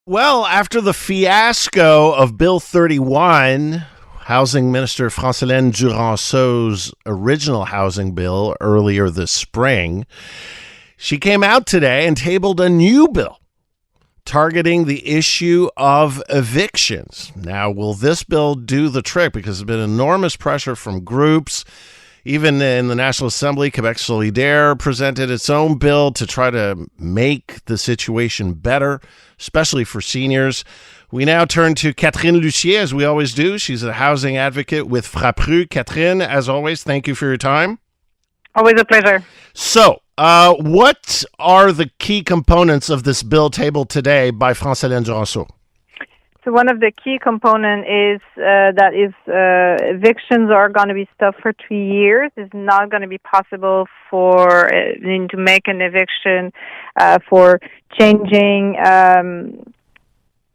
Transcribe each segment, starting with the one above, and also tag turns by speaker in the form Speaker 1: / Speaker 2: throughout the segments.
Speaker 1: Well, after the fiasco of Bill 31, Housing Minister Francilène Duranceau's original housing bill earlier this spring, she came out today and tabled a new bill targeting the issue of evictions. Now, will this bill do the trick? Because there's been enormous pressure from groups. Even in the National Assembly, Quebec Solidaire presented its own bill to try to make the situation better, especially for seniors. We now turn to Catherine Lussier, as we always do. She's a housing advocate with FRAPRU. Catherine, as always, thank you for your time.
Speaker 2: Always a pleasure.
Speaker 1: So, what are the key components of this bill tabled today by Francilène Duranceau?
Speaker 2: So one of the key components is that evictions are going to be stopped for 3 years. It's not going to be possible to make an eviction for changing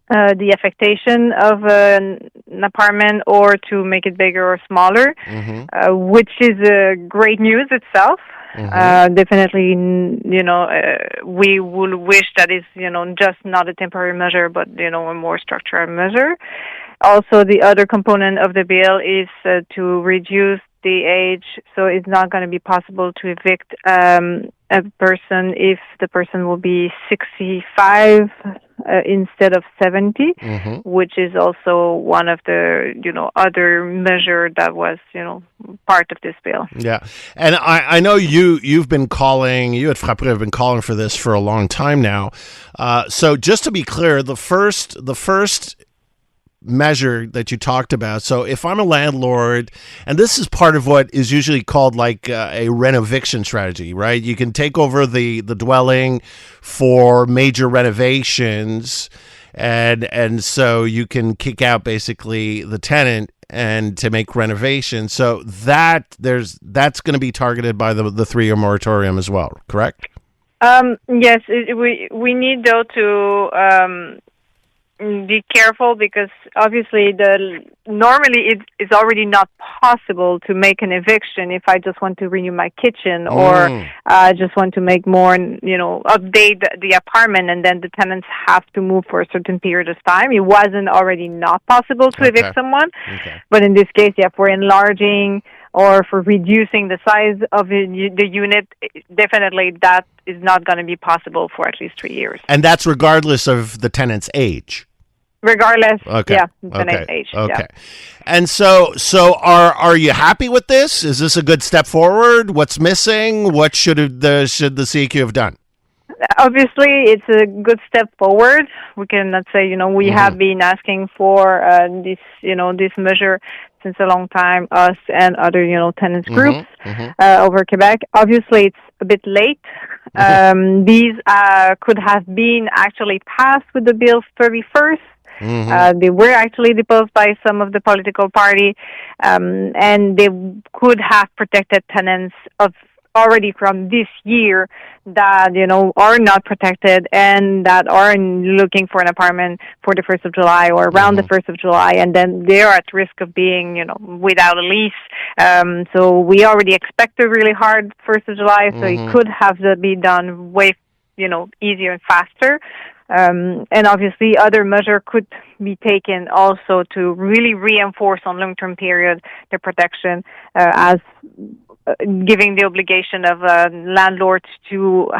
Speaker 2: the affectation of an apartment or to make it bigger or smaller, which is great news itself. Definitely, we will wish that is, just not a temporary measure, but, a more structural measure. Also, the other component of the bill is to reduce the age, so it's not going to be possible to evict a person if the person will be 65 instead of 70, which is also one of the, other measure that was, part of this bill.
Speaker 1: Yeah. And I know you've been calling, you at FRAPRU have been calling for this for a long time now. So just to be clear, the first measure that you talked about. So if I'm a landlord, and this is part of what is usually called like a renoviction strategy, right? You can take over the dwelling for major renovations, and so you can kick out basically the tenant and to make renovations. So that's going to be targeted by the 3-year moratorium as well, correct?
Speaker 2: Yes, we need though to be careful, because obviously normally it's already not possible to make an eviction if I just want to renew my kitchen or I just want to make more, update the apartment, and then the tenants have to move for a certain period of time. It wasn't already not possible to evict someone. But in this case, for enlarging or for reducing the size of the unit, definitely that is not going to be possible for at least 3 years.
Speaker 1: And that's regardless of the tenant's age?
Speaker 2: Regardless,
Speaker 1: okay.
Speaker 2: Tenant age.
Speaker 1: Okay. Yeah. And so are you happy with this? Is this a good step forward? What's missing? What should the CAQ have done?
Speaker 2: Obviously, it's a good step forward. We cannot say, we have been asking for this measure since a long time, us and other, tenants groups over Quebec. Obviously, it's a bit late. These could have been actually passed with the Bill 31st. They were actually deposed by some of the political party, and they could have protected tenants already from this year that, are not protected and that are looking for an apartment for the 1st of July or around the 1st of July, and then they are at risk of being, without a lease. So we already expect a really hard 1st of July, so it could have to be done way, easier and faster. And obviously, other measures could be taken also to really reinforce on long-term period the protection, as giving the obligation of landlords to,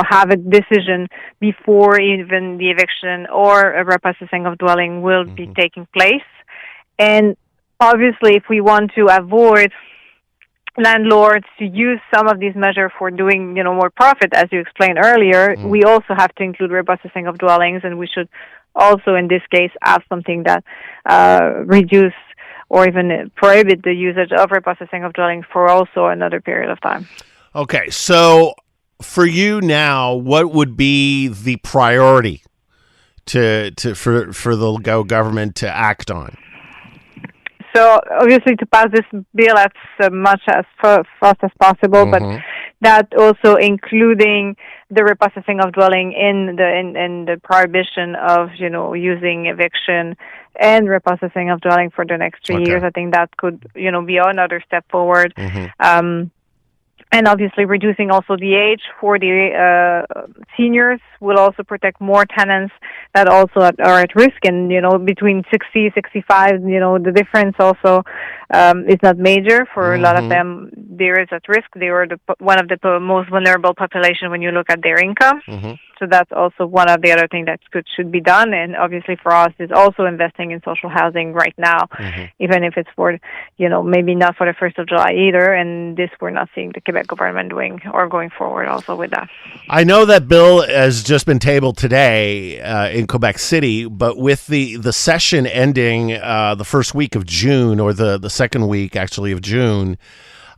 Speaker 2: have a decision before even the eviction or a repossessing of dwelling will be taking place. And obviously, if we want to avoid landlords to use some of these measures for doing, more profit, as you explained earlier, we also have to include repossessing of dwellings, and we should also, in this case, have something that reduce or even prohibit the usage of repossessing of dwellings for also another period of time.
Speaker 1: Okay, so for you now, what would be the priority for the government to act on?
Speaker 2: So obviously to pass this bill as much as fast as possible, but that also including the repossessing of dwelling in the prohibition of using eviction and repossessing of dwelling for the next 3 years. I think that could be another step forward. And obviously reducing also the age for the seniors will also protect more tenants that also are at risk. And, between 60, 65, the difference also is not major. For a lot of them, there is at risk. They are one of the most vulnerable population when you look at their income. So that's also one of the other things that should be done. And obviously for us is also investing in social housing right now, even if it's for, maybe not for the 1st of July either. And this we're not seeing the Quebec government doing or going forward also with that.
Speaker 1: I know that bill has just been tabled today in Quebec City, but with the session ending the first week of June, or the second week actually of June,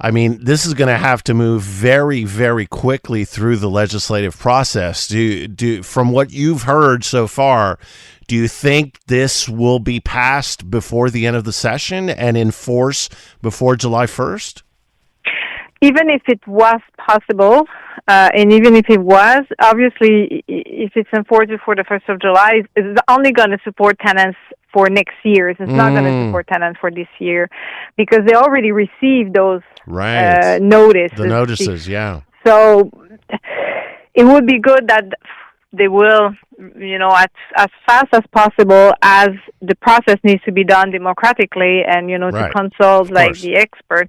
Speaker 1: I mean, this is going to have to move very, very quickly through the legislative process. From what you've heard so far, do you think this will be passed before the end of the session and in force before July 1st?
Speaker 2: Even if it was possible, and even if it was, obviously, if it's enforced before the 1st of July, it's only going to support tenants for next year. It's not going to support tenants for this year because they already received those notices.
Speaker 1: The notices, yeah.
Speaker 2: So it would be good that they will, as fast as possible, as the process needs to be done democratically and, to consult the expert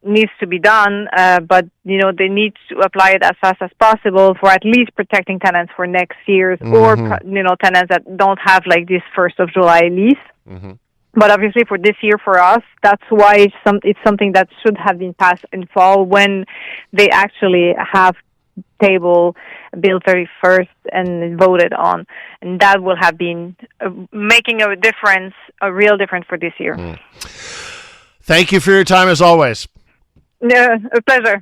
Speaker 2: needs to be done, but they need to apply it as fast as possible for at least protecting tenants for next year's or tenants that don't have this 1st of July lease. But obviously for this year, for us, that's why it's something that should have been passed in fall when they actually have table Bill 31st and voted on, and that will have been making a difference, a real difference for this year.
Speaker 1: Thank you for your time as always.
Speaker 2: Yeah, a pleasure.